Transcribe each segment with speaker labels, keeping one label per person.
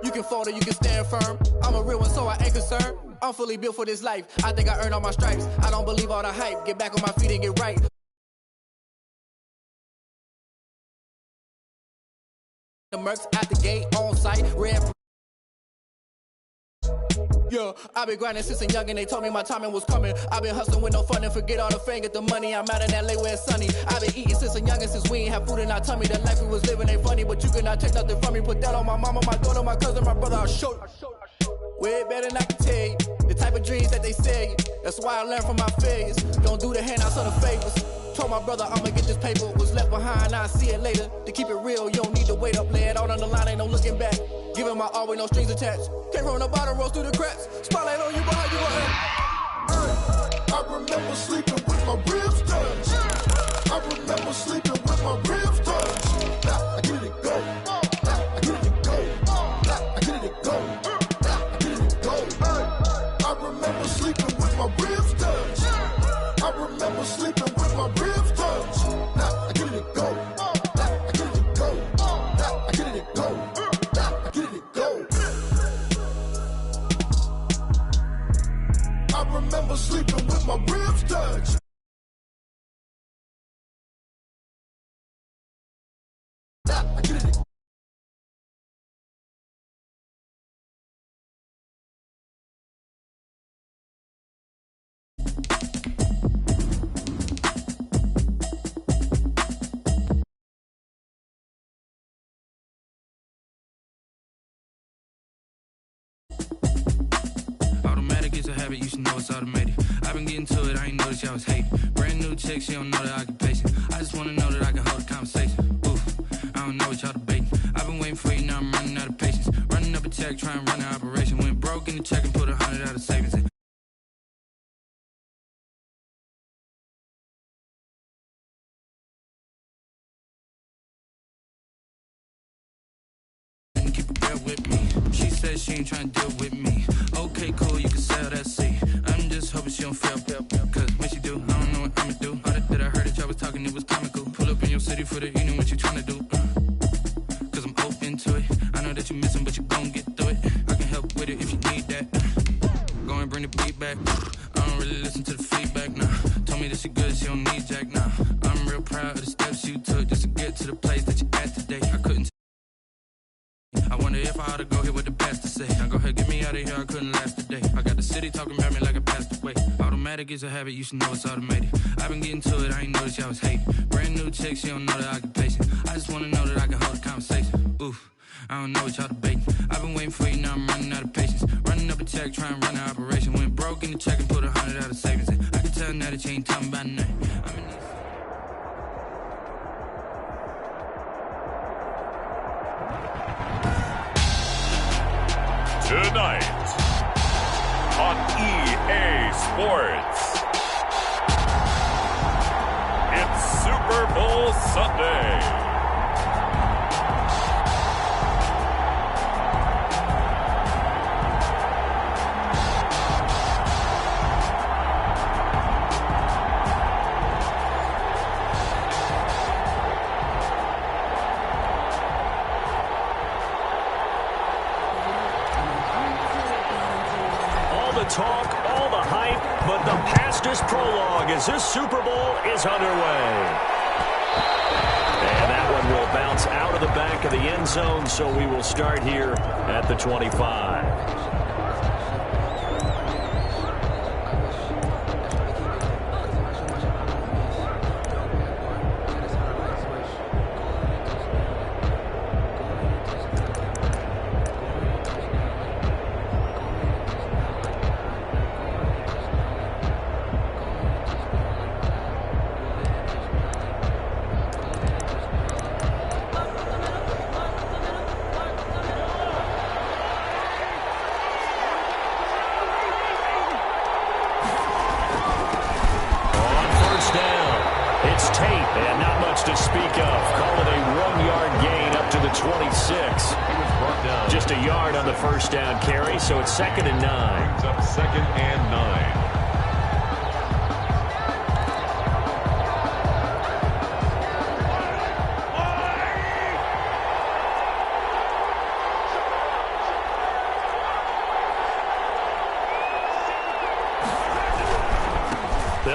Speaker 1: You can fold or you can stand firm. I'm a real one, so I ain't concerned. I'm fully built for this life. I think I earned all my stripes. I don't believe all the hype. Get back on my feet and get right. The mercs at the gate, on site, red. Yeah, I've been grinding since a young and they told me my timing was coming. I've been hustling with no fun and forget all the fame, get the money. I'm out in LA where it's sunny. I've been eating since a young and since we ain't have food in our tummy. The life we was living ain't funny, but you cannot take nothing from me. Put that on my mama, my daughter, my cousin, my brother, I'll show you. Way better than I can tell you. The type of dreams that they sell you. That's why I learned from my failures. Don't do the handouts or the favors. Told my brother I'ma get this paper. Was left behind, I'll see it later. To keep it real, you don't need to wait up. Lay it out on the line, ain't no looking back. Giving my all with no strings attached. Came from the bottom, rose through the cracks. Spotlight on you, boy, you gon'
Speaker 2: I remember sleeping with my ribs touched. I remember sleeping with my ribs touched. I get it go. I get it go. I get it go. I get it go. I remember sleeping with my ribs touched. I remember sleeping with my ribs touched. I get it go. I get it go. I get it go. I get it go. I remember sleeping with my ribs touched. I get it.
Speaker 3: Automatic is a habit, you should know it's automated. I've been getting to it, I ain't noticed y'all was hating. Brand new chick, she don't know the occupation. I just wanna know that I can hold a conversation. Oof, I don't know what y'all debating. I've been waiting for you, now I'm running out of patience. Running up a check, trying to run an operation. Went broke in the check and put 100 out of savings in. Keep it real with me. She said she ain't trying to deal with me. Okay, cool, you can sell that seat. I'm just hoping she don't fail. Cause when she do, I don't know what I'ma do. All that I heard that y'all was talking, it was comical. Pull up in your city for the evening, what you trying to do? Cause I'm open to it. I know that you missing, but you gon' get through it. I can help with it if you need that. Go and bring the beat back. I don't really listen to the feedback, nah. Told me that she good, she don't need jack, nah. I'm real proud of the steps you took just to get to the place that you at today. I couldn't. I wonder if I ought to go here with the best to say. Now go ahead, get me out of here, I couldn't last today. I got the city talking about me like I passed away. Automatic is a habit, you should know it's automated. I've been getting to it, I ain't noticed y'all was hating. Brand new chick, she don't know the occupation. I just wanna know that I can hold a conversation. Oof, I don't know what y'all debating. I've been waiting for you, now I'm running out of patience. Running up a check, trying to run an operation. Went broke in the check and put 100 out of savings in. I can tell now that you ain't talking about nothing. I'm in this.
Speaker 4: Tonight on EA Sports, it's Super Bowl Sunday.
Speaker 5: Talk, all the hype, but the fastest prologue as this Super Bowl is underway. And that one will bounce out of the back of the end zone, so we will start here at the 25. To speak of. Call it a 1-yard gain up to the 26. Just a yard on the first down carry, so it's 2nd and 9.
Speaker 4: Brings up 2nd and 9.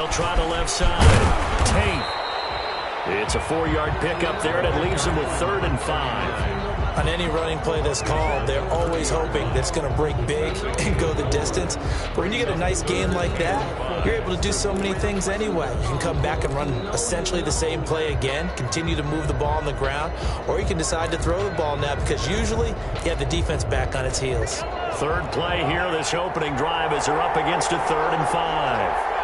Speaker 5: They'll try the left side. Tate. It's a 4-yard pickup there, and it leaves them with 3rd and 5.
Speaker 6: On any running play that's called, they're always hoping that it's going to break big and go the distance. But when you get a nice game like that, you're able to do so many things anyway. You can come back and run essentially the same play again, continue to move the ball on the ground, or you can decide to throw the ball now because usually you have the defense back on its heels.
Speaker 5: Third play here, this opening drive, as they're up against a 3rd and 5.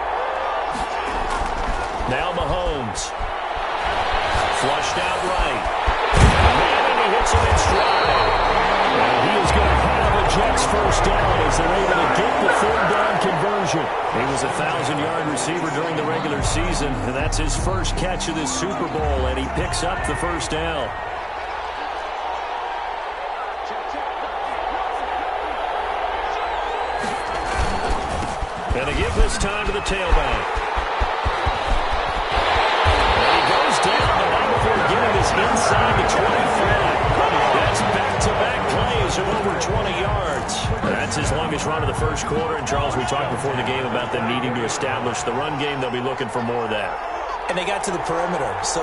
Speaker 5: Now Mahomes. Flushed out right. And he hits him in stride. And he is going to have a Jets first down as they're able to get the 3rd down conversion. He was a 1,000-yard receiver during the regular season, and that's his first catch of this Super Bowl, and he picks up the first down. And they give this time to the tailback. Getting this inside the 25. That's back-to-back plays of over 20 yards. That's his longest run of the first quarter. And, Charles, we talked before the game about them needing to establish the run game. They'll be looking for more of that.
Speaker 6: And they got to the perimeter. So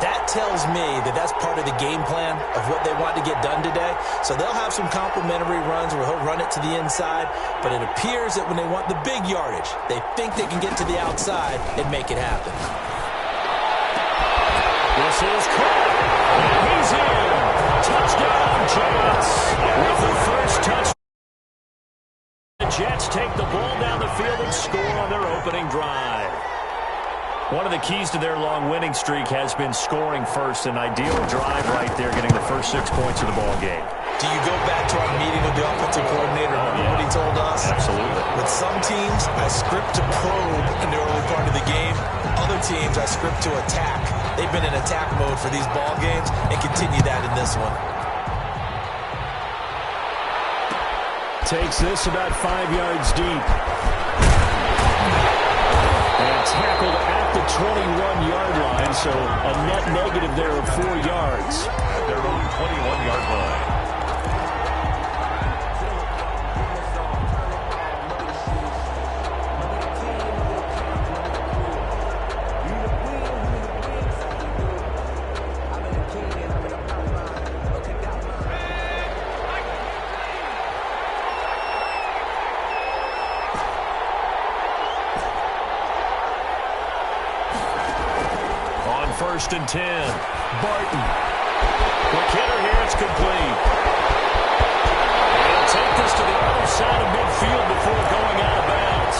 Speaker 6: that tells me that that's part of the game plan of what they want to get done today. So they'll have some complementary runs where he'll run it to the inside. But it appears that when they want the big yardage, they think they can get to the outside and make it happen.
Speaker 5: This is caught, and he's in. Touchdown, Jets. With the first touchdown, the Jets take the ball down the field and score on their opening drive. One of the keys to their long winning streak has been scoring first. An ideal drive right there, getting the first 6 points of the ball game.
Speaker 6: Do you go back to our meeting with the offensive coordinator? Remember what he told us?
Speaker 5: Absolutely.
Speaker 6: With some teams, I script to probe in the early part of the game. Other teams, I script to attack. They've been in attack mode for these ball games and continue that in this one.
Speaker 5: Takes this about 5 yards deep. And tackled at the 21-yard line, so a net negative there of 4 yards.
Speaker 4: At their own 21-yard line.
Speaker 5: First and 10. Barton. Quick hitter here. It's complete. And he'll take this to the other side of midfield before going out of bounds.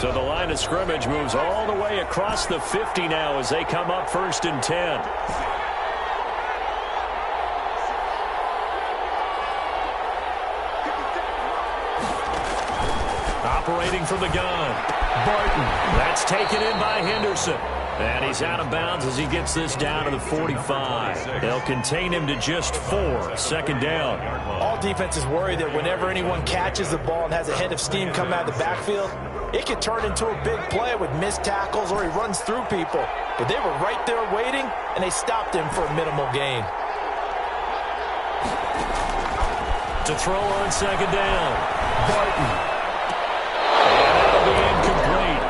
Speaker 5: So the line of scrimmage moves all the way across the 50 now as they come up first and 10. Operating from the gun. Barton. That's taken in by Henderson. And he's out of bounds as he gets this down to the 45. They'll contain him to just 4. Second down.
Speaker 6: All defenses worry that whenever anyone catches the ball and has a head of steam come out of the backfield, it could turn into a big play with missed tackles or he runs through people. But they were right there waiting, and they stopped him for a minimal gain.
Speaker 5: To throw on second down. Barton. And that'll be incomplete.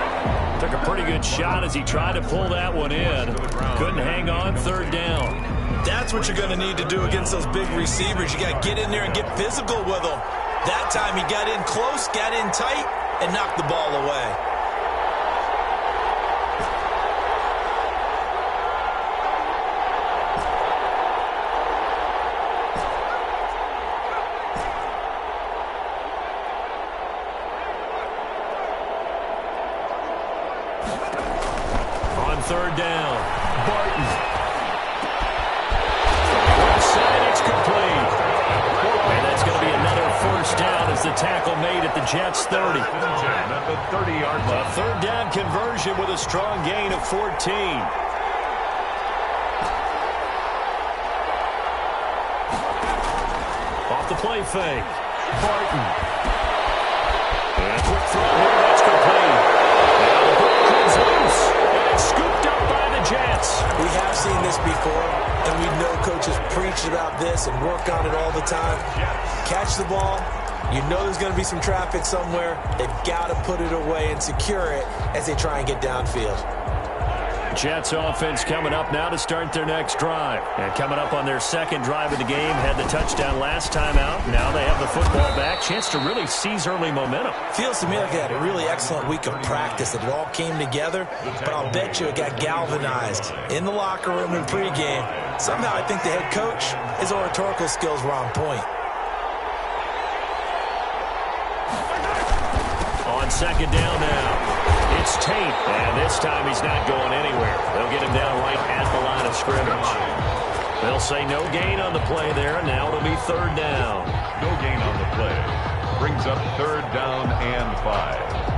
Speaker 5: Took a pretty good shot as he tried to pull that one in. Couldn't hang on. Third down.
Speaker 6: That's what you're going to need to do against those big receivers. You got to get in there and get physical with them. That time he got in close, got in tight, and knocked the ball away.
Speaker 5: On third down, Barton. Left side, it's complete. And that's going to be another first down as the tackle made at the Jets' 30.
Speaker 4: At the 30-yard line.
Speaker 5: A third down conversion with a strong gain of 14. Off the play fake. Barton. And a quick throw here, that's complete. Now the ball comes loose. And
Speaker 6: We have seen this before, and we know coaches preach about this and work on it all the time. Catch the ball. You know there's going to be some traffic somewhere. They've got to put it away and secure it as they try and get downfield.
Speaker 5: Jets offense coming up now to start their next drive. And coming up on their second drive of the game, had the touchdown last time out. Now they have the football back. Chance to really seize early momentum.
Speaker 6: Feels to me like they had a really excellent week of practice. It all came together, but I'll bet you it got galvanized in the locker room in pregame. Somehow I think the head coach, his oratorical skills were on point.
Speaker 5: On second down now. It's Tate, and this time he's not going anywhere. They'll get him down right at the line of scrimmage. They'll say no gain on the play there. Now it'll be third down.
Speaker 4: No gain on the play. Brings up third down and 5.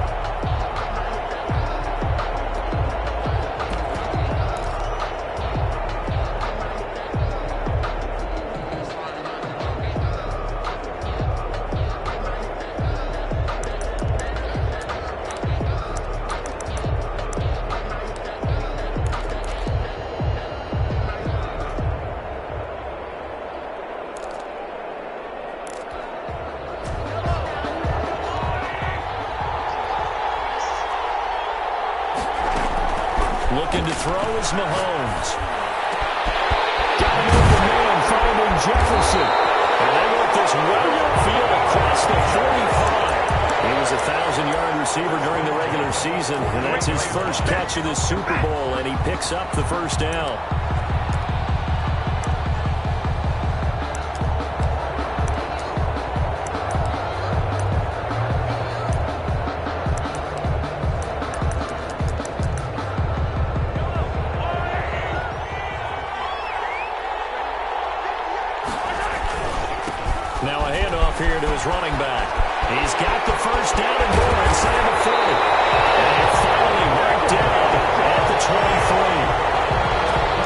Speaker 5: Looking to throw is Mahomes. Down with the man, finding Jefferson. And they want this well upfield across the 45. He was a 1,000-yard receiver during the regular season, and that's his first catch of this Super Bowl, and he picks up the first down. Now a handoff here to his running back. He's got the first down and more inside the 40. And finally marked down at the 23.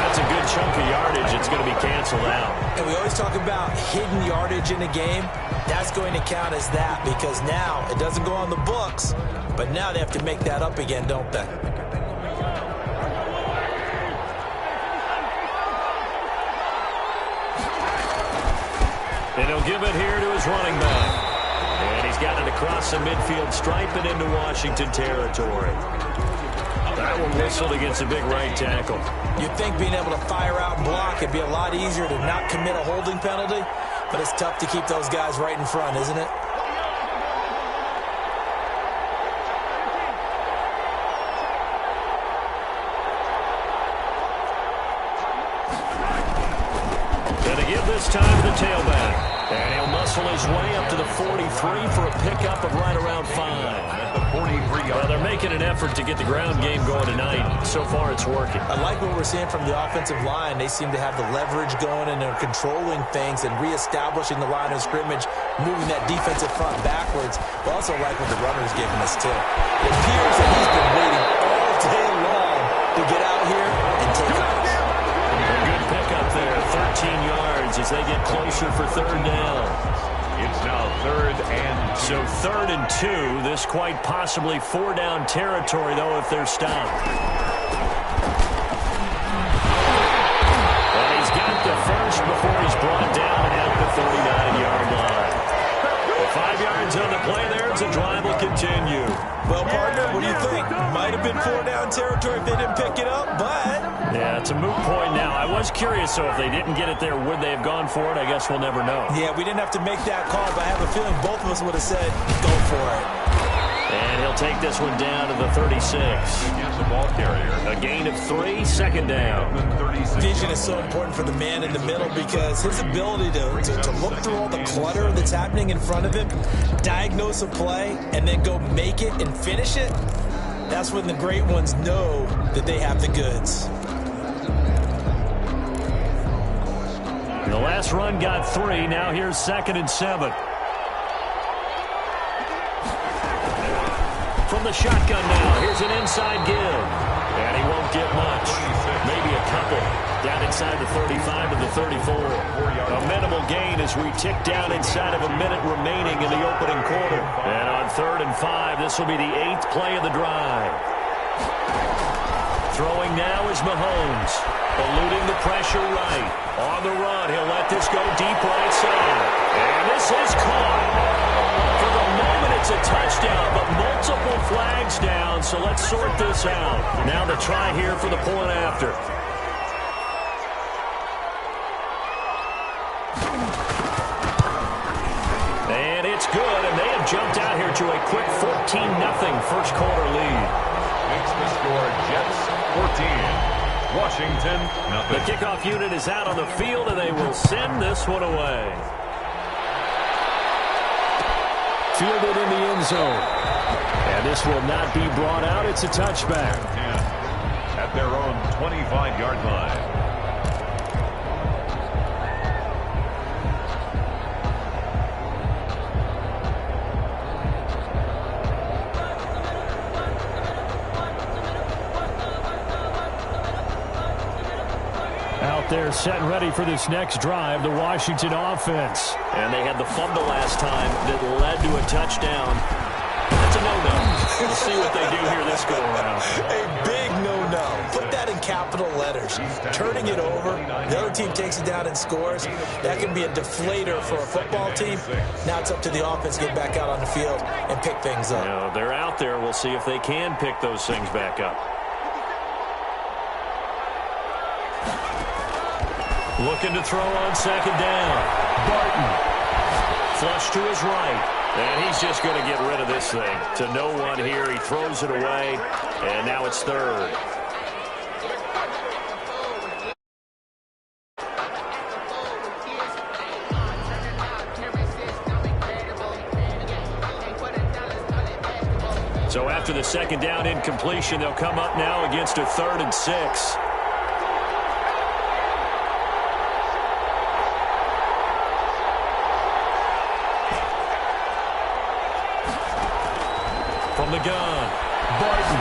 Speaker 5: That's a good chunk of yardage. It's going to be canceled out.
Speaker 6: And we always talk about hidden yardage in a game. That's going to count as that because now it doesn't go on the books, but now they have to make that up again, don't they?
Speaker 5: And he'll give it here to his running back. And he's got it across the midfield stripe and into Washington territory. That one whistled against a big right tackle.
Speaker 6: You'd think being able to fire out and block would be a lot easier to not commit a holding penalty, but it's tough to keep those guys right in front, isn't it?
Speaker 5: Gonna give this time to the tailback. And he'll muscle his way up to the 43 for a pickup of right around 5.
Speaker 4: At the 43-yard
Speaker 5: Well, they're making an effort to get the ground game going tonight. So far, it's working.
Speaker 6: I like what we're seeing from the offensive line. They seem to have the leverage going, and they're controlling things and reestablishing the line of scrimmage, moving that defensive front backwards. But also like what the runner's giving us, too. It appears that he's been waiting all day long to get out here and take off.
Speaker 5: A good pickup there, 13 yards as they get closer for third down.
Speaker 4: It's now third and 2.
Speaker 5: So third and 2. This quite possibly 4-down territory, though, if they're stopped. And he's got the first before he's brought down at the 39-yard line. 5 yards on the play there as the drive will continue.
Speaker 6: Well, partner, what do you think? Might have been 4-down territory if they didn't pick it up, but...
Speaker 5: Yeah, it's a moot point now. I was curious, so if they didn't get it there, would they have gone for it? I guess we'll never know.
Speaker 6: Yeah, we didn't have to make that call, but I have a feeling both of us would have said, go for it.
Speaker 5: And he'll take this one down to the 36.
Speaker 4: Against the ball carrier.
Speaker 5: A gain of 3, second down.
Speaker 6: Vision is so important for the man in the middle because his ability to look through all the clutter that's happening in front of him, diagnose a play, and then go make it and finish it, that's when the great ones know that they have the goods.
Speaker 5: The last run got 3. Now here's 2nd and 7. From the shotgun now, here's an inside give. And he won't get much. Maybe a couple. Down inside the 35 to the 34. A minimal gain as we tick down inside of a minute remaining in the opening quarter. And on 3rd and 5, this will be the 8th play of the drive. Throwing now is Mahomes. Eluding the pressure right. On the run, he'll let this go deep right side. And this is caught. For the moment, it's a touchdown, but multiple flags down, so let's sort this out. Now the try here for the point after. And it's good, and they have jumped out here to a quick 14-0 first quarter lead.
Speaker 4: Makes the score Jets 14. Washington, nothing.
Speaker 5: The kickoff unit is out on the field, and they will send this one away. Fielded in the end zone. And this will not be brought out. It's a touchback.
Speaker 4: At their own 25-yard line.
Speaker 5: Out there set and ready for this next drive, the Washington offense. And they had the fumble last time that led to a touchdown. That's a no-no. We'll see what they do here this go-around.
Speaker 6: A big no-no. Put that in capital letters. Turning it over, the other team takes it down and scores. That can be a deflator for a football team. Now it's up to the offense to get back out on the field and pick things up.
Speaker 5: You know, they're out there. We'll see if they can pick those things back up. Looking to throw on second down. Barton. Flush to his right. And he's just going to get rid of this thing. To no one here. He throws it away. And now it's third. So after the second down incompletion, they'll come up now against a 3rd and 6. From the gun, Barton.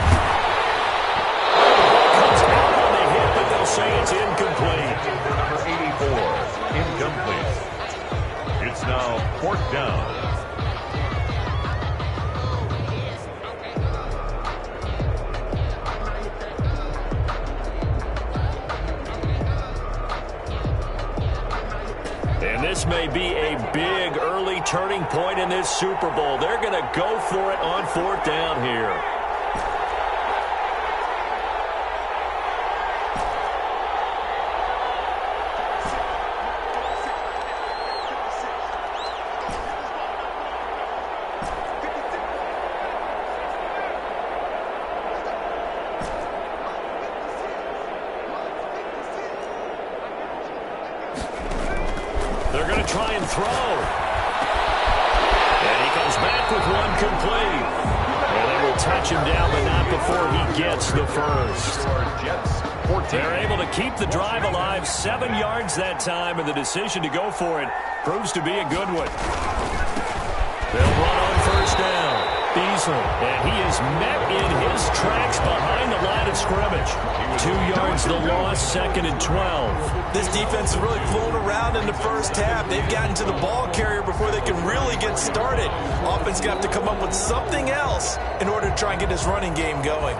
Speaker 5: Comes out on the hit, but they'll say it's incomplete.
Speaker 4: Number 84, incomplete. It's now 4th down.
Speaker 5: And this may be a big early turning point in this Super Bowl. They're going to go for it on 4th down here. They're going to try and throw. And he comes back with one complete. And they will touch him down, but not before he gets the first. They're able to keep the drive alive, 7 yards that time, and the decision to go for it proves to be a good one. They'll run on first down. Beasley, and he is met in his tracks behind the line of scrimmage. 2 yards the loss, 2nd and 12.
Speaker 6: This defense is really flown around in the first half. They've gotten to the ball carrier before they can really get started. Offense got to come up with something else in order to try and get this running game going.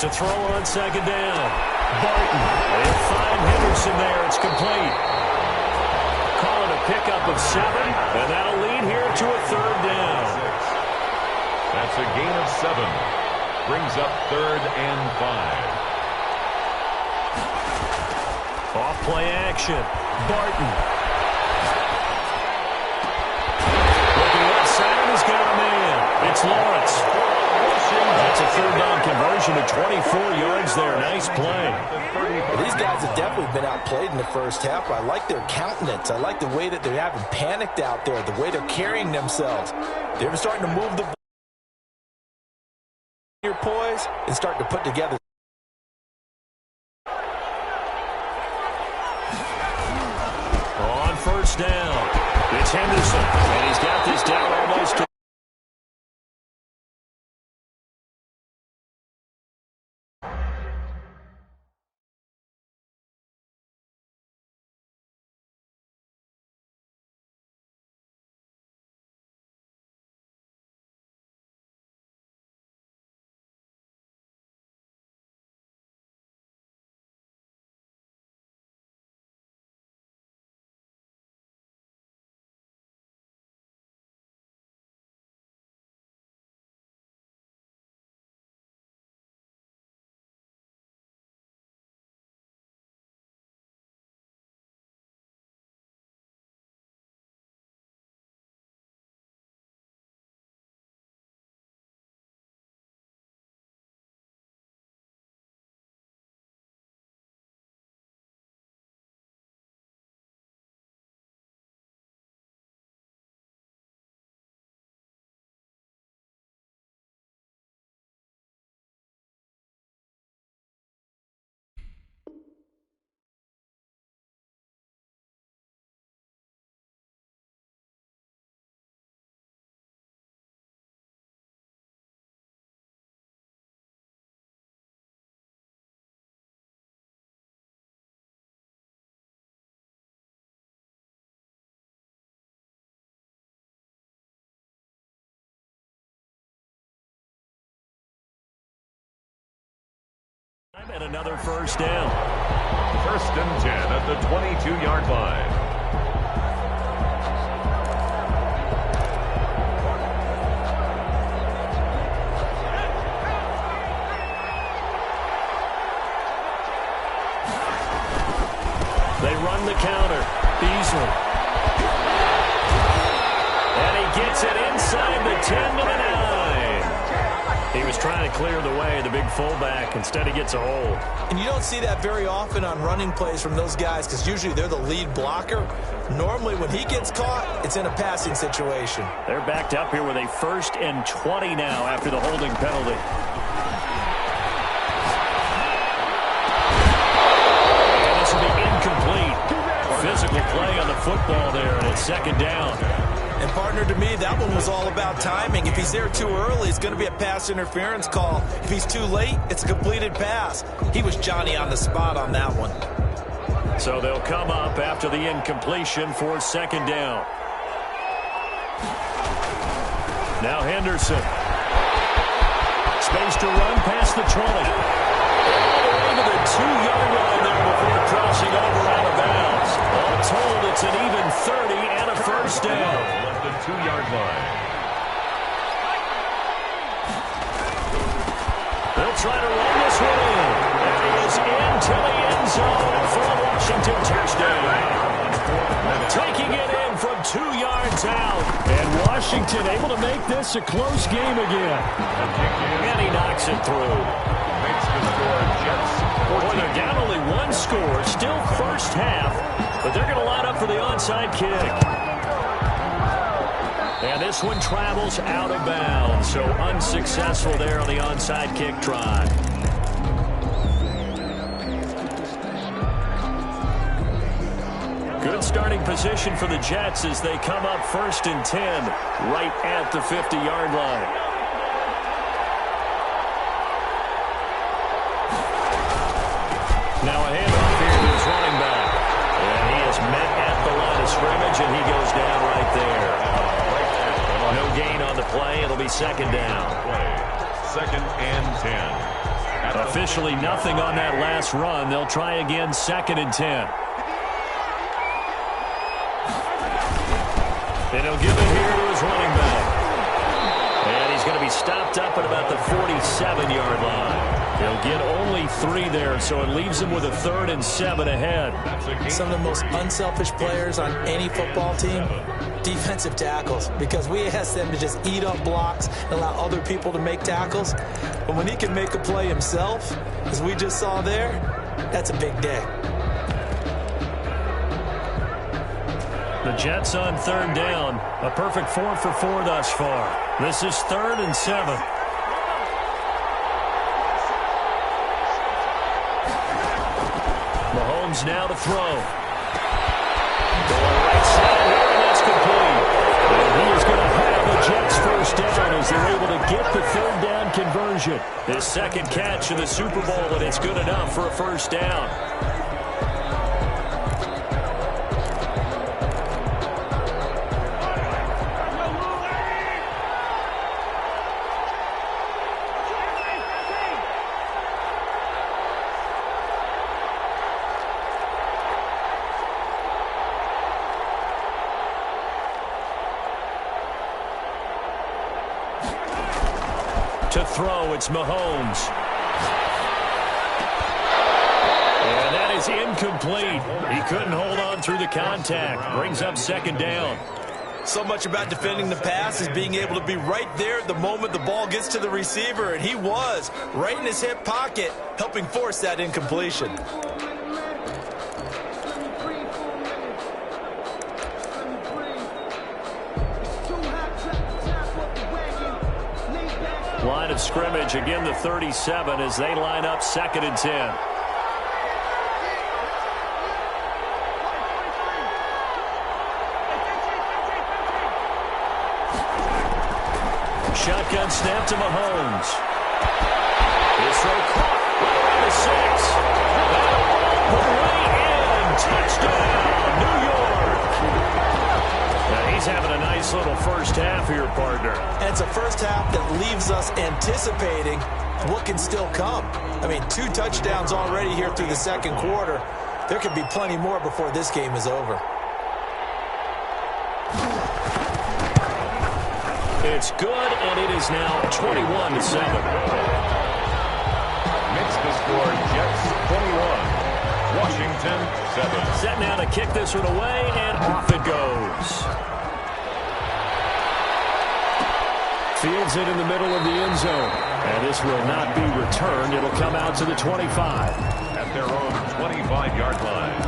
Speaker 5: To throw on second down. Barton. They'll find Henderson there. It's complete. Call it a pickup of 7, and that'll lead here to a 3rd down.
Speaker 4: That's a gain of 7. Brings up 3rd and 5.
Speaker 5: Off play action. Barton. Looking left side, and he's got a man. It's Lawrence. That's a 3rd down conversion to 24 yards there. Nice play.
Speaker 6: Well, these guys have definitely been outplayed in the first half. I like their countenance. I like the way that they're having panicked out there, the way they're carrying themselves. They're starting to move the ball, your poise, and starting to put together.
Speaker 5: On first down, it's Henderson, and he's got this down almost to And another first down.
Speaker 4: 1st and 10 at the 22-yard line.
Speaker 5: They run the counter. Beasley. And he gets it inside the 10 to the 9. He was trying to clear the way, the big fullback. Instead, he gets a hold.
Speaker 6: And you don't see that very often on running plays from those guys because usually they're the lead blocker. Normally, when he gets caught, it's in a passing situation.
Speaker 5: They're backed up here with a 1st and 20 now after the holding penalty. Incomplete. Physical play on the football there, and it's 2nd down.
Speaker 6: And partner, to me, that one was all about timing. If he's there too early, it's going to be a pass interference call. If he's too late, it's a completed pass. He was Johnny on the spot on that one.
Speaker 5: So they'll come up after the incompletion for 2nd down. Now Henderson. Space to run past the 20. All the way to the 2-yard line there before crossing over out of bounds. All told, it's an even 30 and a 1st down.
Speaker 4: Left the 2-yard line.
Speaker 5: They'll try to run this one in. There he is into the end zone for a Washington touchdown. Taking it in from 2 yards out. And Washington able to make this a close game again. And he knocks it through.
Speaker 4: Makes the score Jets.
Speaker 5: Boy, they're down only 1 score. Still first half. But they're going to line up for the onside kick. And this one travels out of bounds. So unsuccessful there on the onside kick try. Good starting position for the Jets as they come up 1st and 10 right at the 50-yard line. Now a handoff here to his running back. And he is met at the line of scrimmage, and he goes down right there. No gain on the play. It'll be 2nd down.
Speaker 4: 2nd and 10.
Speaker 5: Officially nothing on that last run. They'll try again 2nd and 10. And he'll give it here to his running back. And he's going to be stopped up at about the 47-yard line. He'll get only 3 there, so it leaves him with a 3rd and 7 ahead.
Speaker 6: Some of the most unselfish players on any football team, defensive tackles, because we ask them to just eat up blocks and allow other people to make tackles. But when he can make a play himself, as we just saw there, that's a big day.
Speaker 5: The Jets on 3rd down. A perfect 4 for 4 thus far. This is 3rd and 7. Mahomes now to throw. Going right side here, and that's complete. And he is going to have the Jets first down as they're able to get the 3rd down conversion. His 2nd catch in the Super Bowl, and it's good enough for a first down. To throw, it's Mahomes. And that is incomplete. He couldn't hold on through the contact. Brings up 2nd down.
Speaker 6: So much about defending the pass is being able to be right there at the moment the ball gets to the receiver, and he was right in his hip pocket, helping force that incompletion.
Speaker 5: Line of scrimmage, again the 37 as they line up 2nd and 10. Shotgun snap to Mahomes. His throw caught right around the 6. Way in. Touchdown, New York. Now he's having a nice little first half here, partner.
Speaker 6: And it's a first half that leaves us anticipating what can still come. I mean, 2 touchdowns already here through the second quarter. There could be plenty more before this game is over.
Speaker 5: It's good, and it is now 21-7.
Speaker 4: Makes the score Jets 21, Washington 7.
Speaker 5: Set now to kick this one away, and off it goes. Fields it in the middle of the end zone. And this will not be returned. It'll come out to the 25.
Speaker 4: At their own 25-yard line.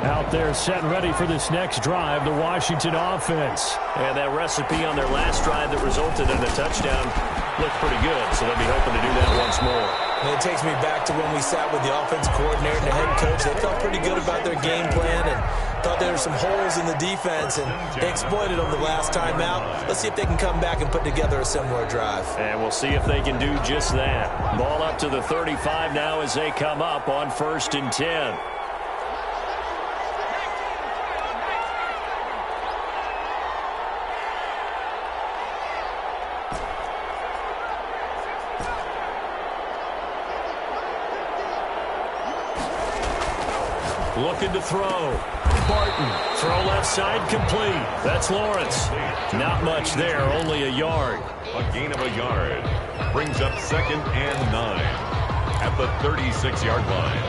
Speaker 5: Out there set and ready for this next drive, the Washington offense. And that recipe on their last drive that resulted in a touchdown looked pretty good, so they'll be hoping to do that once more.
Speaker 6: And it takes me back to when we sat with the offensive coordinator and the head coach. They felt pretty good about their game plan and thought there were some holes in the defense, and they exploited them the last time out. Let's see if they can come back and put together a similar drive.
Speaker 5: And we'll see if they can do just that. Ball up to the 35 now as they come up on 1st and 10. Looking to throw. Barton. Throw left side complete. That's Lawrence. Not much there, only a yard.
Speaker 4: A gain of a yard. Brings up 2nd and 9 at the 36-yard line.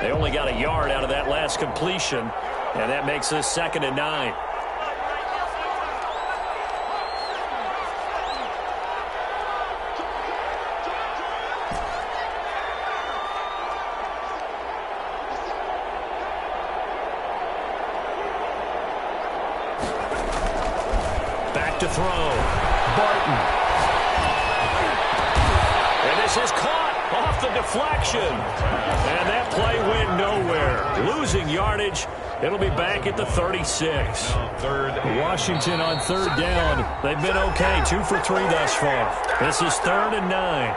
Speaker 5: They only got a yard out of that last completion, and that makes this 2nd and 9. To throw. Barton. And this is caught off the deflection. And that play went nowhere. Losing yardage. It'll be back at the 36. Washington on 3rd down. They've been okay. 2 for 3 thus far. This is 3rd and 9.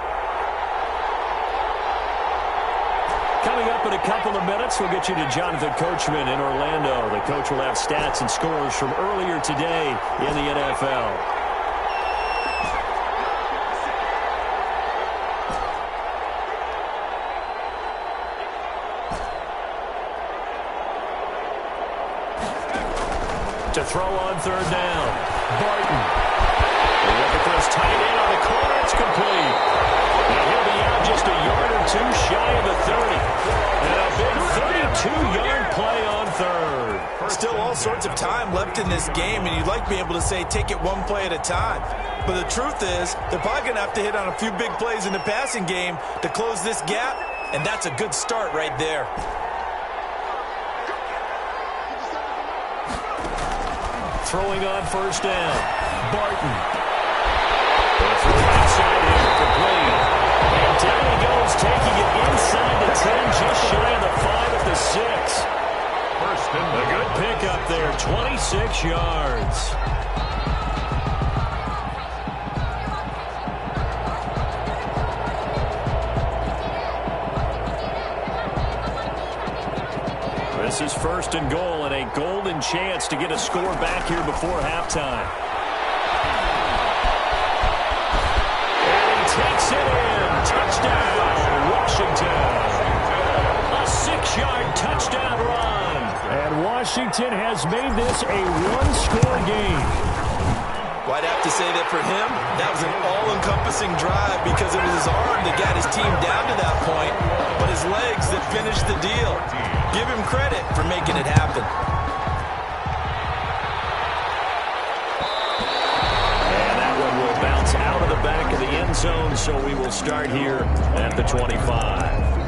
Speaker 5: Coming up in a couple of minutes, we'll get you to Jonathan Coachman in Orlando. The coach will have stats and scores from earlier today in the NFL. To throw on 3rd down. Barton. Looking for his tight end on the corner. It's complete. And he'll be out just a yard or 2 shy of the 30. And a big 32-yard play on 3rd.
Speaker 6: Still all sorts of time left in this game, and you'd like to be able to say take it one play at a time. But the truth is, they're probably going to have to hit on a few big plays in the passing game to close this gap, and that's a good start right there.
Speaker 5: Throwing on 1st down. Barton. That's the right side here, complete. And down he goes, taking it inside the 10, just shy of the 5 at the 6. A good pickup there, 26 yards. This is 1st and goal and a golden chance to get a score back here before halftime. And he takes it in. Touchdown, Washington. A 6-yard touchdown run. And Washington has made this a 1-score game.
Speaker 6: Well, I'd have to say that for him, that was an all-encompassing drive because it was his arm that got his team down to that point, but his legs that finished the deal. Give him credit for making it happen.
Speaker 5: And that one will bounce out of the back of the end zone, so we will start here at the 25.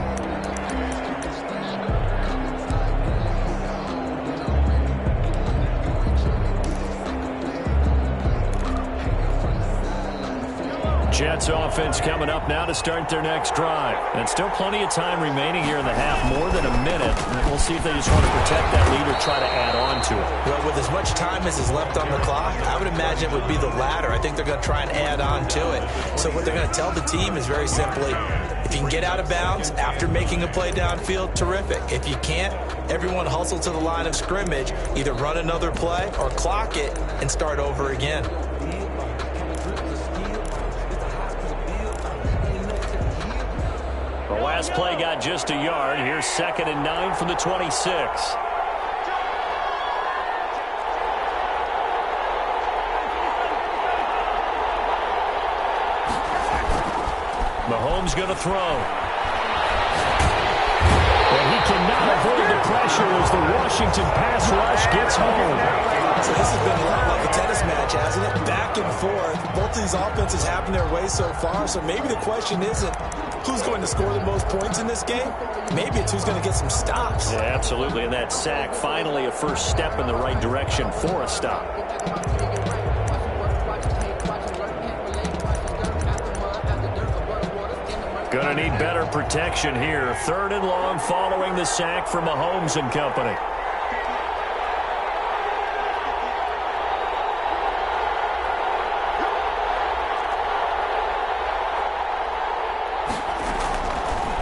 Speaker 5: Jets offense coming up now to start their next drive. And still plenty of time remaining here in the half, more than a minute. And we'll see if they just want to protect that lead or try to add on to it.
Speaker 6: Well, with as much time as is left on the clock, I would imagine it would be the latter. I think they're going to try and add on to it. So what they're going to tell the team is very simply, if you can get out of bounds after making a play downfield, terrific. If you can't, everyone hustle to the line of scrimmage, either run another play or clock it and start over again.
Speaker 5: The last play got just a yard. Here's 2nd and 9 from the 26. Mahomes going to throw. And he cannot avoid the pressure as the Washington pass rush gets home.
Speaker 6: So this has been a lot like a tennis match, hasn't it? Back and forth. Both of these offenses have their way so far, so maybe the question isn't who's going to score the most points in this game. Maybe it's who's going to get some stops.
Speaker 5: Yeah, absolutely. And that sack, finally a first step in the right direction for a stop. Going to need better protection here. 3rd and long following the sack from Mahomes and company.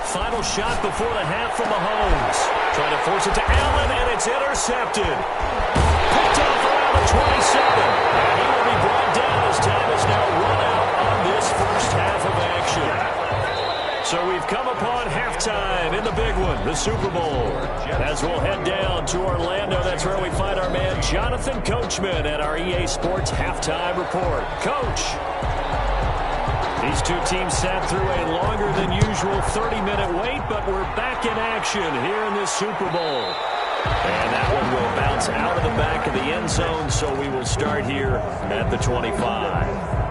Speaker 5: Final shot before the half from Mahomes. Trying to force it to Allen, and it's intercepted. Picked off around the 27. And he will be brought down as time is now run out on this first half of action. So we've come upon halftime in the big one, the Super Bowl. As we'll head down to Orlando, that's where we find our man Jonathan Coachman at our EA Sports Halftime Report. Coach, these two teams sat through a longer than usual 30-minute wait, but we're back in action here in this Super Bowl. And that one will bounce out of the back of the end zone, so we will start here at the 25.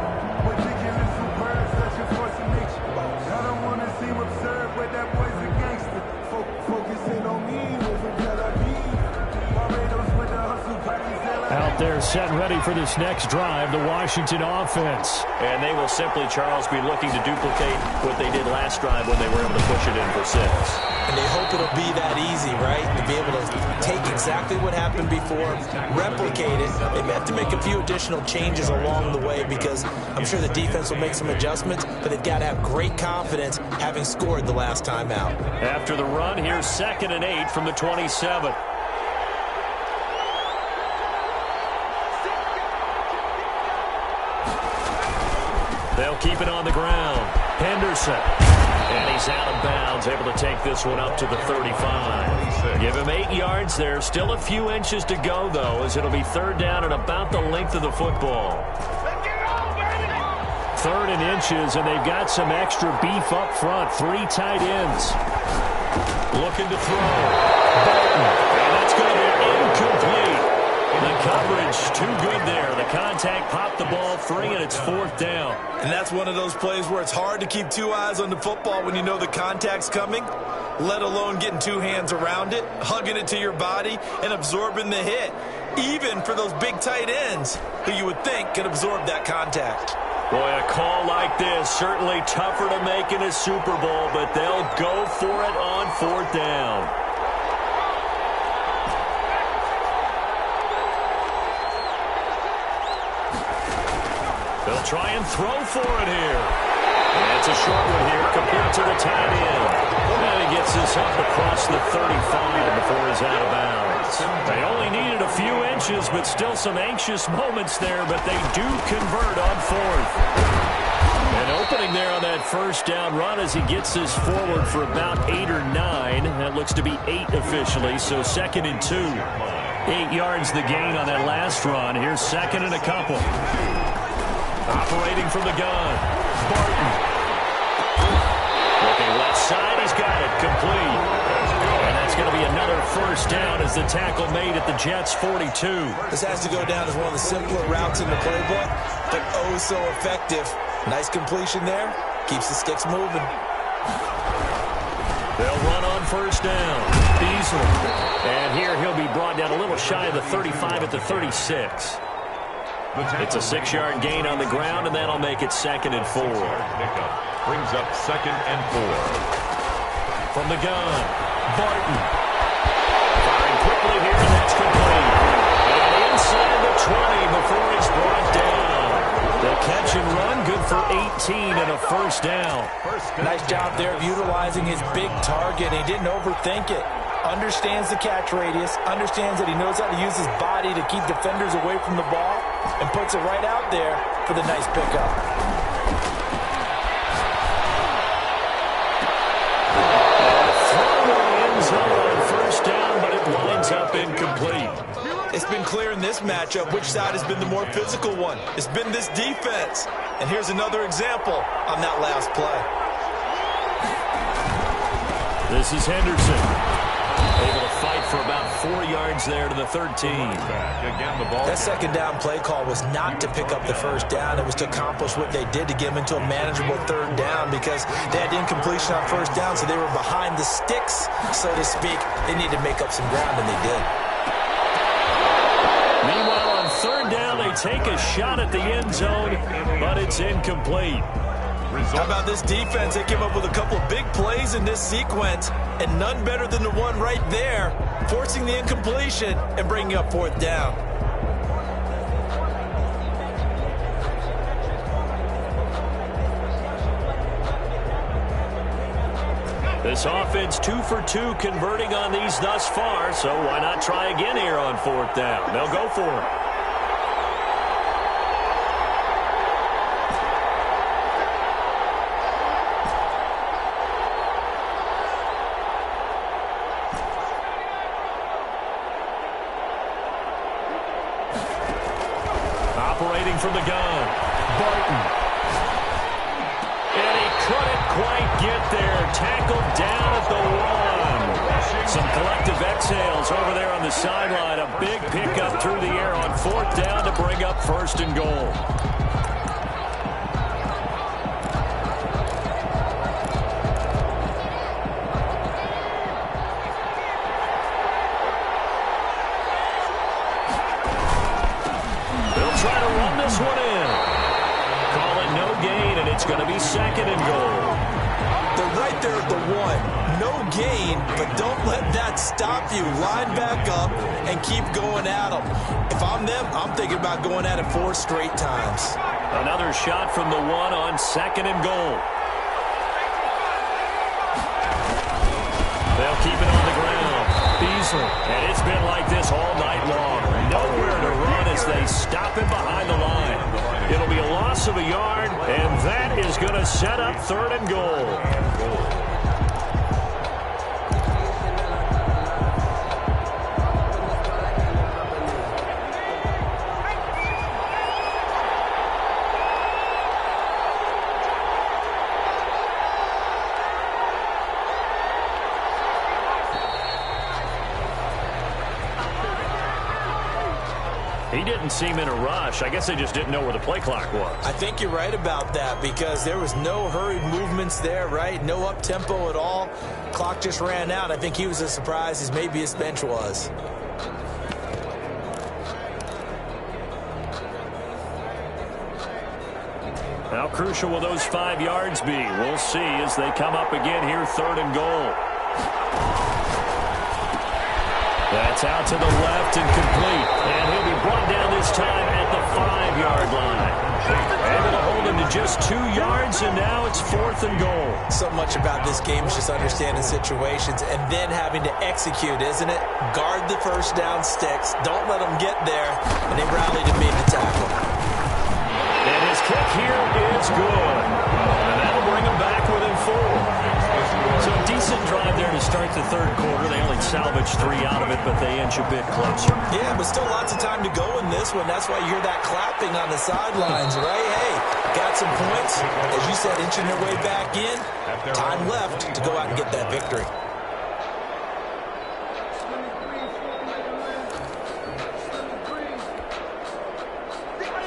Speaker 5: Out there set ready for this next drive, the Washington offense. And they will simply, Charles, be looking to duplicate what they did last drive when they were able to push it in for 6.
Speaker 6: And they hope it'll be that easy, right? To be able to take exactly what happened before, replicate it. They may have to make a few additional changes along the way because I'm sure the defense will make some adjustments, but they've got to have great confidence having scored the last time out.
Speaker 5: After the run, here's 2nd and 8 from the 27. They'll keep it on the ground. Henderson. And he's out of bounds, able to take this one up to the 35. Give him 8 yards there. Still a few inches to go, though, as it'll be 3rd down and about the length of the football. 3rd and inches, and they've got some extra beef up front. 3 tight ends. Looking to throw. Bolton. And that's going to be incomplete. The coverage too good there. The contact popped the ball free, and it's 4th down.
Speaker 6: And that's one of those plays where it's hard to keep 2 eyes on the football when you know the contact's coming, let alone getting 2 hands around it, hugging it to your body, and absorbing the hit. Even for those big tight ends who you would think could absorb that contact.
Speaker 5: Boy, a call like this, certainly tougher to make in a Super Bowl, but they'll go for it on 4th down. They'll try and throw for it here. And it's a short one here, complete to the tight end. And he gets this up across the 35 before he's out of bounds. They only needed a few inches, but still some anxious moments there, but they do convert on 4th. And opening there on that 1st down run as he gets this forward for about 8 or 9. That looks to be 8 officially, so 2nd and 2. 8 yards the gain on that last run. Here's 2nd and a couple. Operating from the gun. Barton. Looking left side. He's got it. Complete. And that's going to be another 1st down as the tackle made at the Jets' 42.
Speaker 6: This has to go down as one of the simpler routes in the playbook, but oh so effective. Nice completion there. Keeps the sticks moving.
Speaker 5: They'll run on 1st down. Beasley. And here he'll be brought down a little shy of the 35 at the 36. It's a 6-yard gain on the ground, and that'll make it 2nd and 4.
Speaker 4: Brings up 2nd and 4.
Speaker 5: From the gun, Barton. Firing quickly here, and that's complete. And inside the 20 before he's brought down. The catch and run, good for 18 and a first down.
Speaker 6: Nice job there of utilizing his big target. He didn't overthink it. Understands the catch radius, understands that he knows how to use his body to keep defenders away from the ball, and puts it right out there for the nice pickup.
Speaker 5: End zone on first down, but it winds up incomplete.
Speaker 6: It's been clear in this matchup which side has been the more physical one. It's been this defense. And here's another example on that last play.
Speaker 5: This is Henderson. Able to fight for about 4 yards there to the 13.
Speaker 6: That second down play call was not to pick up the first down. It was to accomplish what they did to get them into a manageable 3rd down because they had incompletion on first down, so they were behind the sticks, so to speak. They needed to make up some ground, and they did.
Speaker 5: Meanwhile, on 3rd down, they take a shot at the end zone, but it's incomplete.
Speaker 6: How about this defense? They came up with a couple of big plays in this sequence, and none better than the one right there, forcing the incompletion and bringing up 4th down.
Speaker 5: This offense 2 for 2 converting on these thus far, so why not try again here on 4th down? They'll go for it. Operating from the gun, Barton. And he couldn't quite get there. Tackled down at the 1. Some collective exhales over there on the sideline. A big pickup through the air on 4th down to bring up 1st and goal. Try to run this one in. Call it no gain, and it's going to be 2nd and goal.
Speaker 6: They're right there at the 1. No gain, but don't let that stop you. Line back up and keep going at them. If I'm them, I'm thinking about going at it 4 straight times.
Speaker 5: Another shot from the 1 on 2nd and goal. They'll keep it on the ground. Beasley. And it's been like this all night long. Nowhere to run as they stop him behind the line. It'll be a loss of a yard, and that is going to set up 3rd and goal. He didn't seem in a rush. I guess they just didn't know where the play clock was.
Speaker 6: I think you're right about that because there was no hurried movements there, right? No up-tempo at all. Clock just ran out. I think he was as surprised as maybe his bench was.
Speaker 5: How crucial will those 5 yards be? We'll see as they come up again here, 3rd and goal. That's out to the left and complete. And he'll be brought down this time at the 5-yard line. Able to hold him to just 2 yards, and now it's 4th and goal.
Speaker 6: So much about this game is just understanding situations and then having to execute, isn't it? Guard the first down sticks. Don't let them get there. And they rallied and made the tackle.
Speaker 5: And his kick here is good. And that'll bring him back within 4. So a decent drive there to start the 3rd quarter. They only salvaged 3 out of it, but they inch a bit closer.
Speaker 6: Yeah, but still lots of time to go in this one. That's why you hear that clapping on the sidelines, right? Hey, got some points. As you said, inching their way back in. Time left to go out and get that victory.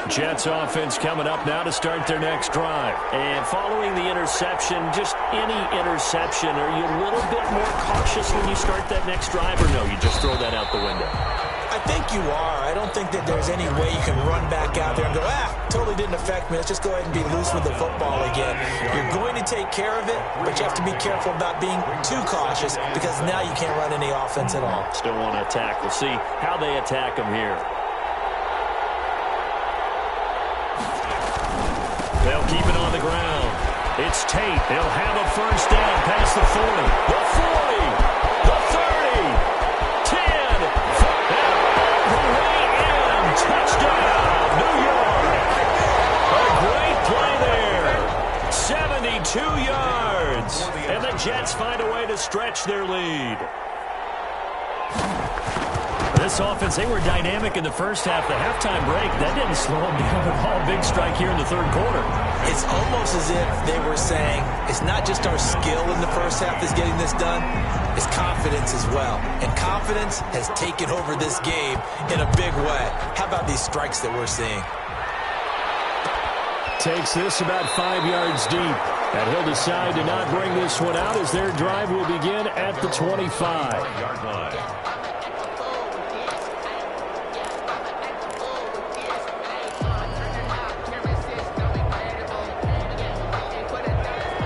Speaker 5: Jets offense coming up now to start their next drive. And following the interception, just any interception, are you a little bit more cautious when you start that next drive, or no, you just throw that out the window?
Speaker 6: I think you are. I don't think that there's any way you can run back out there and go, totally didn't affect me. Let's just go ahead and be loose with the football again. You're going to take care of it, but you have to be careful about being too cautious because now you can't run any offense at all.
Speaker 5: Still want to attack. We'll see how they attack him here. They'll keep it on the ground. It's Tate. They'll have a first down past the 40. The 40. The 30. 10. All the way in. Touchdown, New York. A great play there. 72 yards. And the Jets find a way to stretch their lead. This offense, they were dynamic in the first half. The halftime break, that didn't slow them down at all. Big strike here in the third quarter.
Speaker 6: It's almost as if they were saying, it's not just our skill in the first half that's getting this done, it's confidence as well. And confidence has taken over this game in a big way. How about these strikes that we're seeing?
Speaker 5: Takes this about 5 yards deep. And he'll decide to not bring this one out as their drive will begin at the 25-yard line.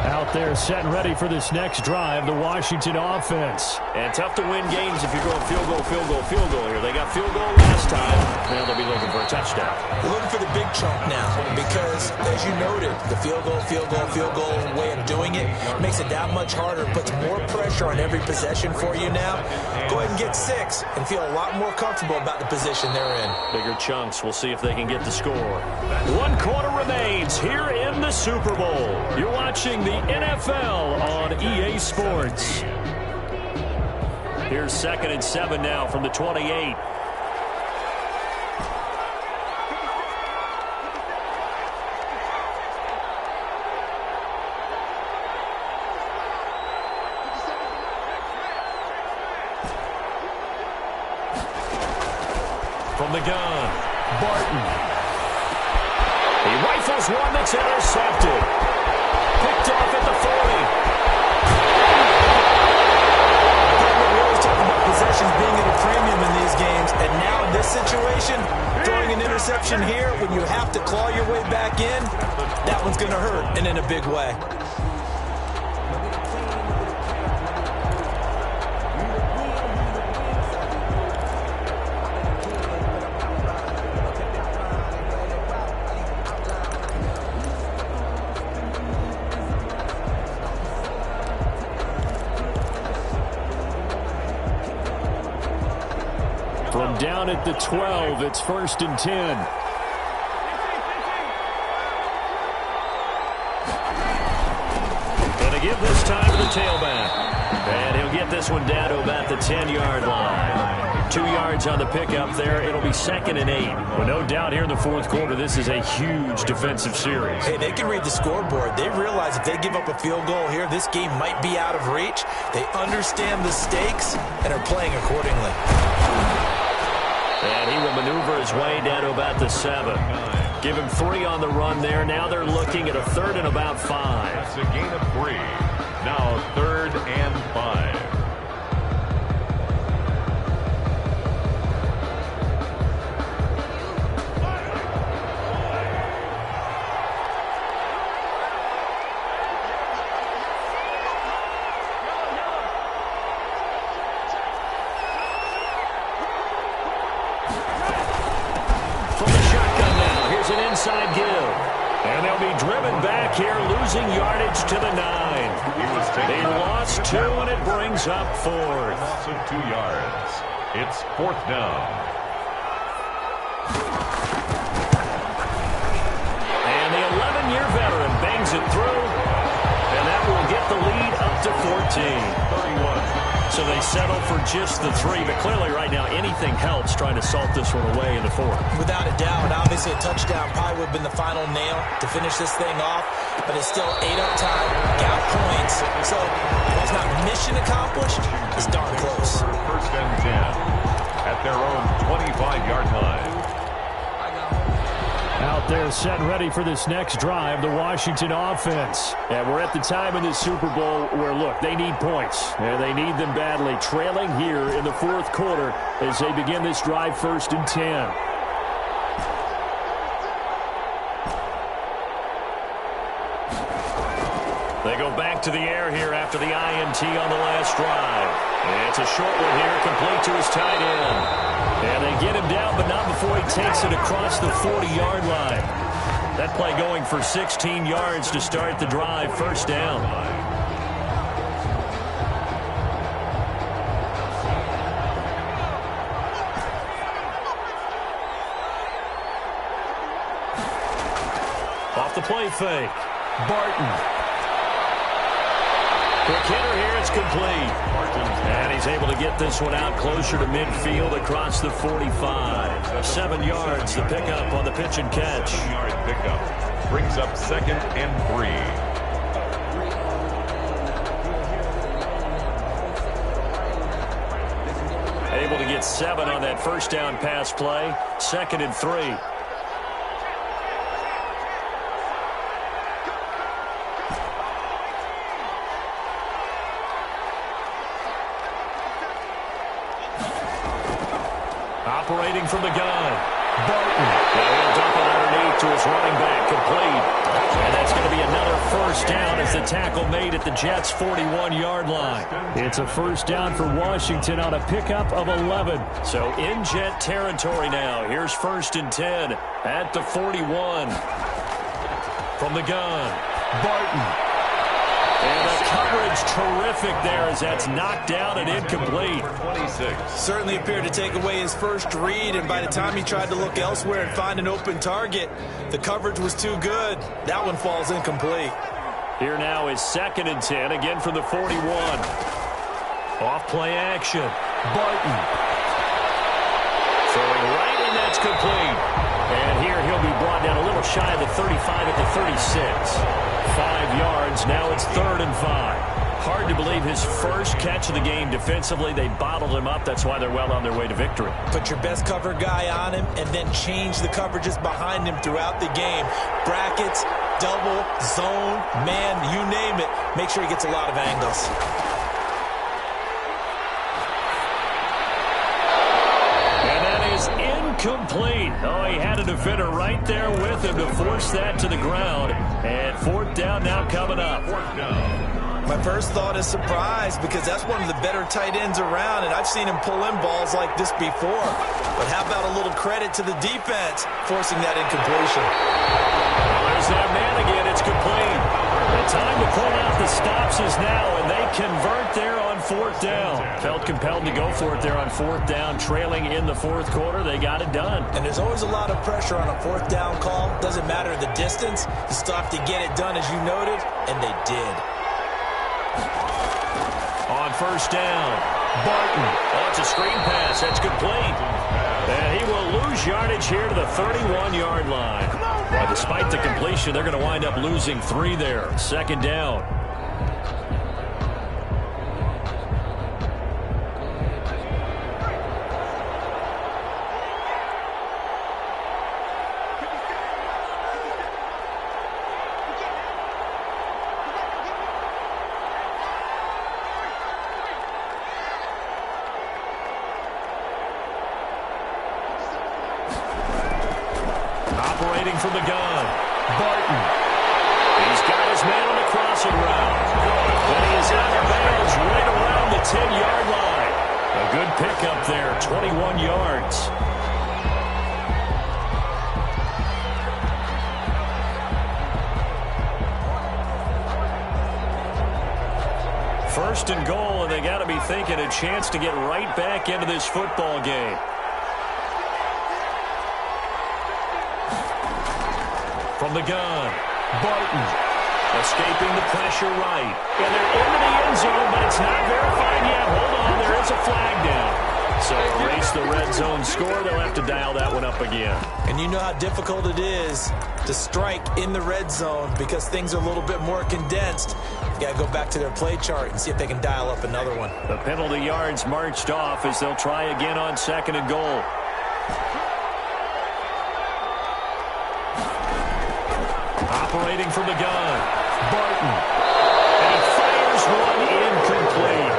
Speaker 5: Out there set and ready for this next drive, the Washington offense. And tough to win games if you're going field goal, field goal, field goal here. They got field goal last time. Now they'll be looking for a touchdown.
Speaker 6: We're looking for the big chunk now because, as you noted, the field goal way of doing it makes it that much harder, puts more pressure on every possession for you now. Go ahead and get 6 and feel a lot more comfortable about the position they're in.
Speaker 5: Bigger chunks. We'll see if they can get the score. 1 quarter remains here in the Super Bowl. You're watching the NFL on EA Sports. Here's 2nd and 7 now from the 28. From the gun, Barton. He rifles one that's intercepted. Picked off at the 40. We always talk about possessions being at a premium in these games, and now in this situation, throwing an interception here when you have to claw your way back in, that one's going to hurt, and in a big way. From down at the 12, it's 1st and 10. And to give this time to the tailback. And he'll get this one down to about the 10-yard line. 2 yards on the pickup there. It'll be 2nd and 8. Well, no doubt here in the fourth quarter, this is a huge defensive series. Hey, they can read the scoreboard. They realize if they give up a field goal here, this game might be out of reach. They understand the stakes and are playing accordingly. And he will maneuver his way down to about the 7. Give him 3 on the run there. Now they're looking at a 3rd and about 5.
Speaker 4: That's a gain of 3. Now 3rd and 5.
Speaker 5: Inside give. And they'll be driven back here, losing yardage to the 9. They lost 2, and it brings up 4th.
Speaker 4: Loss of 2 yards. It's 4th down.
Speaker 5: And the 11-year veteran bangs it through, and that will get the lead up to 14. 31. So they settle for just the 3, but clearly right now anything helps trying to salt this one away in the 4th.
Speaker 6: Without a doubt, obviously a touchdown probably would have been the final nail to finish this thing off, but it's still 8 up time, got points, so it's not mission accomplished, it's darn close.
Speaker 4: 1st and 10 at their own 25-yard line.
Speaker 5: Out They're set ready for this next drive, the Washington offense. And we're at the time in this Super Bowl where, look, they need points. And they need them badly. Trailing here in the fourth quarter as they begin this drive 1st and 10. They go back to the air here after the INT on the last drive. And it's a short one here, complete to his tight end. And they get him down, but not before he takes it across the 40-yard line. That play going for 16 yards to start the drive, 1st down. Off the play fake. Barton. Quick hitter here, it's complete. And he's able to get this one out closer to midfield across the 45. 7 yards, the pickup on the pitch and catch.
Speaker 4: 7-yard pickup brings up 2nd and 3.
Speaker 5: Able to get 7 on that 1st down pass play. 2nd and 3. Operating from the gun. Barton. Now he'll dump it underneath to his running back, complete. And that's going to be another 1st down as the tackle made at the Jets' 41-yard line. It's a 1st down for Washington on a pickup of 11. So in Jet territory now. Here's 1st and 10 at the 41. From the gun. Barton. And the coverage terrific there as that's knocked down and incomplete.
Speaker 4: 26.
Speaker 6: Certainly appeared to take away his first read, and by the time he tried to look elsewhere and find an open target, the coverage was too good. That one falls incomplete.
Speaker 5: Here now is 2nd and 10, again from the 41. Off play action. Barton. Throwing right, and that's complete. And here he'll be brought down a little shy of the 35 at the 36. 5 yards, now it's 3rd and 5. Hard to believe his first catch of the game defensively. They bottled him up. That's why they're well on their way to victory.
Speaker 6: Put your best cover guy on him and then change the coverages behind him throughout the game. Brackets, double, zone, man, you name it. Make sure he gets a lot of angles.
Speaker 5: And that is incomplete. Oh, he had a defender right there with him to force that to the ground. And 4th down now coming up.
Speaker 4: 4th down.
Speaker 6: My first thought is surprise because that's one of the better tight ends around, and I've seen him pull in balls like this before. But how about a little credit to the defense forcing that incompletion?
Speaker 5: There's that man again. It's complete. The time to pull out the stops is now, and they convert there on 4th down. Felt compelled to go for it there on 4th down, trailing in the 4th quarter. They got it done.
Speaker 6: And there's always a lot of pressure on a 4th down call. Doesn't matter the distance. You still have to get it done, as you noted, and they did.
Speaker 5: On 1st down, Barton. Oh, it's a screen pass. That's complete. And he will lose yardage here to the 31-yard line. Well, despite the completion, they're going to wind up losing 3 there. 2nd down. Operating from the gun, Barton. He's got his man on the crossing route. And he is out of bounds right around the 10-yard line. A good pickup there, 21 yards. First and goal, and they got to be thinking a chance to get right back into this football game. From the gun, Barton escaping the pressure right. And they're into the end zone, but it's not verified yet. Hold on, there is a flag down. So erase the red zone score. They'll have to dial that one up again.
Speaker 6: And you know how difficult it is to strike in the red zone because things are a little bit more condensed. You got to go back to their play chart and see if they can dial up another one.
Speaker 5: The penalty yards marched off as they'll try again on 2nd and goal. operating from the gun. Barton. And he fires one incomplete.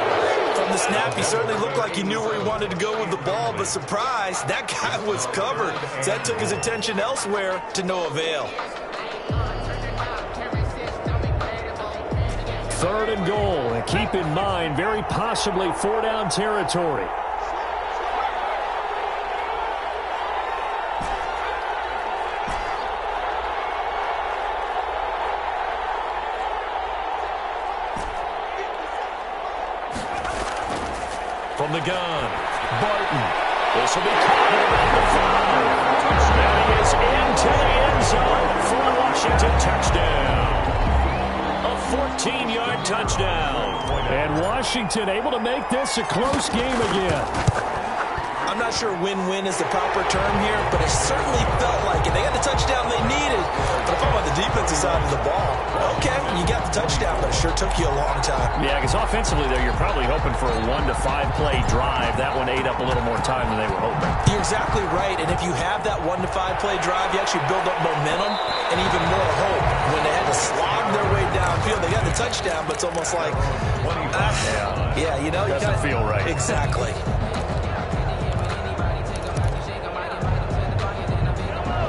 Speaker 6: From the snap, he certainly looked like he knew where he wanted to go with the ball, but surprise, that guy was covered. So that took his attention elsewhere to no avail.
Speaker 5: 3rd and goal, and keep in mind, very possibly 4-down territory. From the gun, Barton. This will be caught at about the 5. And he is into the end zone for a Washington touchdown. A 14-yard touchdown. And Washington able to make this a close game again.
Speaker 6: I'm not sure win-win is the proper term here, but it certainly felt like it. They got the touchdown they needed. But if I'm on the defensive side of the ball, okay, you got the touchdown, but it sure took you a long time.
Speaker 5: Yeah, because offensively there, you're probably hoping for a 1 to 5 play drive. That one ate up a little more time than they were hoping.
Speaker 6: You're exactly right, and if you have that 1 to 5 play drive, you actually build up momentum and even more hope. When they had to slog their way downfield, they got the touchdown, but it's almost like, yeah, you know,
Speaker 5: doesn't feel right.
Speaker 6: Exactly.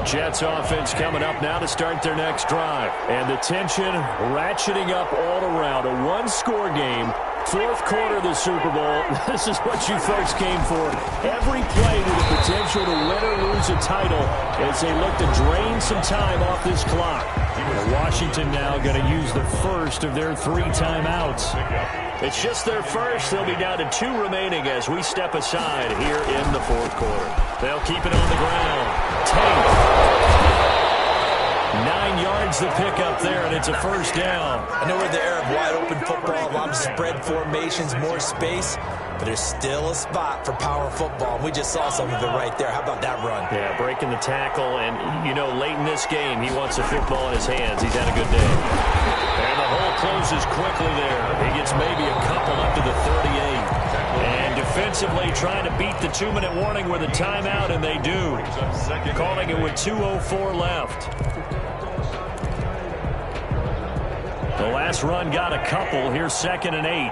Speaker 5: Jets offense coming up now to start their next drive. And the tension ratcheting up all around. A one-score game. 4th quarter of the Super Bowl. This is what you folks came for. Every play with the potential to win or lose a title as they look to drain some time off this clock. Washington now going to use the first of their 3 timeouts. It's just their first. They'll be down to 2 remaining as we step aside here in the 4th quarter. They'll keep it on the ground. Tate. 9 yards to pick up there, and it's a first down.
Speaker 6: I know we're in the era of wide-open football, a lot of spread formations, more space, but there's still a spot for power football. We just saw some of it right there. How about that run?
Speaker 5: Yeah, breaking the tackle, and, you know, late in this game, he wants the football in his hands. He's had a good day. And the hole closes quickly there. He gets maybe a couple up to the 38. And defensively trying to beat the 2-minute warning with a timeout, and they do. Calling it with 2:04 left. The last run got a couple. Here's 2nd and 8.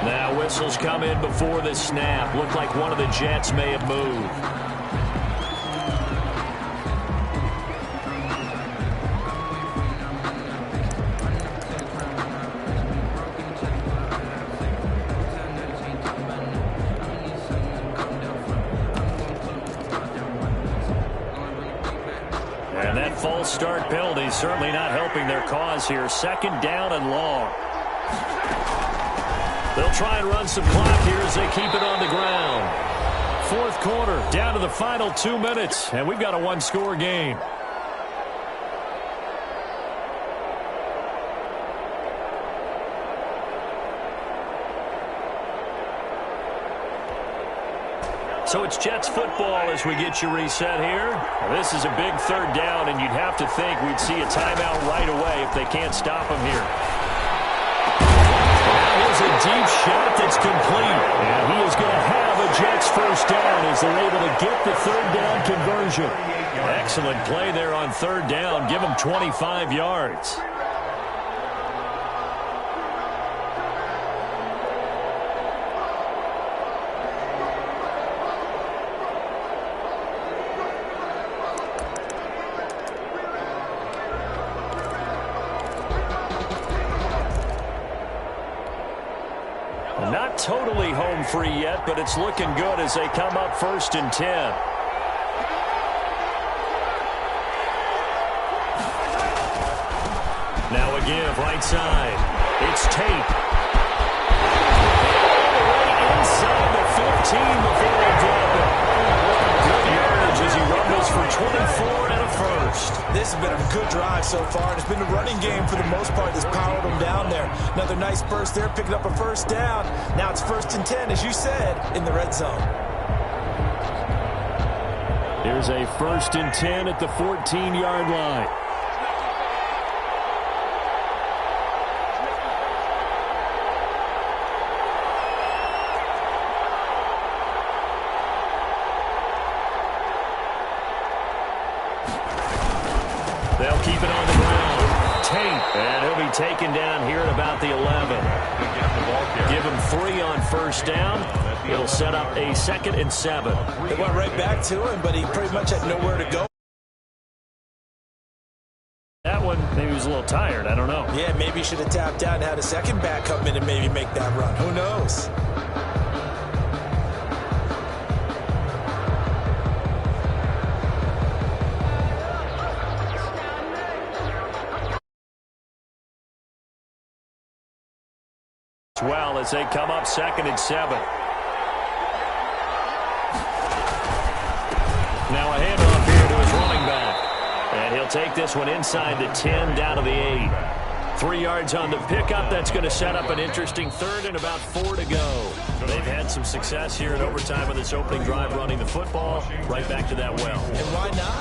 Speaker 5: Now whistles come in before the snap. Looked like one of the Jets may have moved. And that false start penalty certainly not helping their cause here. 2nd down and long. They'll try and run some clock here as they keep it on the ground. 4th quarter, down to the final 2 minutes, and we've got a 1-score game. So it's Jets football as we get you reset here. Now this is a big 3rd down, and you'd have to think we'd see a timeout right away if they can't stop them here. Now here's a deep shot that's complete. And he is going to have a Jets first down as they're able to get the 3rd down conversion. Excellent play there on 3rd down. Give them 25 yards. Not totally home free yet, but it's looking good as they come up 1st and 10. Now a give right side. It's Tate. Right inside the 15 before they drop it. Good yardage as he rumbles for 24 and a first.
Speaker 6: This has been a good drive so far. It's been a running game for the most part that's powered them down there. Another nice burst there, picking up a first down. Now it's 1st and 10, as you said, in the red zone.
Speaker 5: Here's a 1st and 10 at the 14-yard line. taken down here at about the 11. Give him 3 on first down. It'll set up a 2nd and 7.
Speaker 6: They went right back to him, but he pretty much had nowhere to go.
Speaker 5: That one, maybe he was a little tired. I don't know.
Speaker 6: Yeah, maybe he should have tapped out and had a second back come in and maybe make that run. Who knows?
Speaker 5: Well, as they come up 2nd and 7. Now a handoff here to his running back. And he'll take this one inside the 10, down to the 8. 3 yards on the pickup. That's going to set up an interesting 3rd and about 4 to go. They've had some success here in overtime with this opening drive running the football. Right back to that well.
Speaker 6: And why not?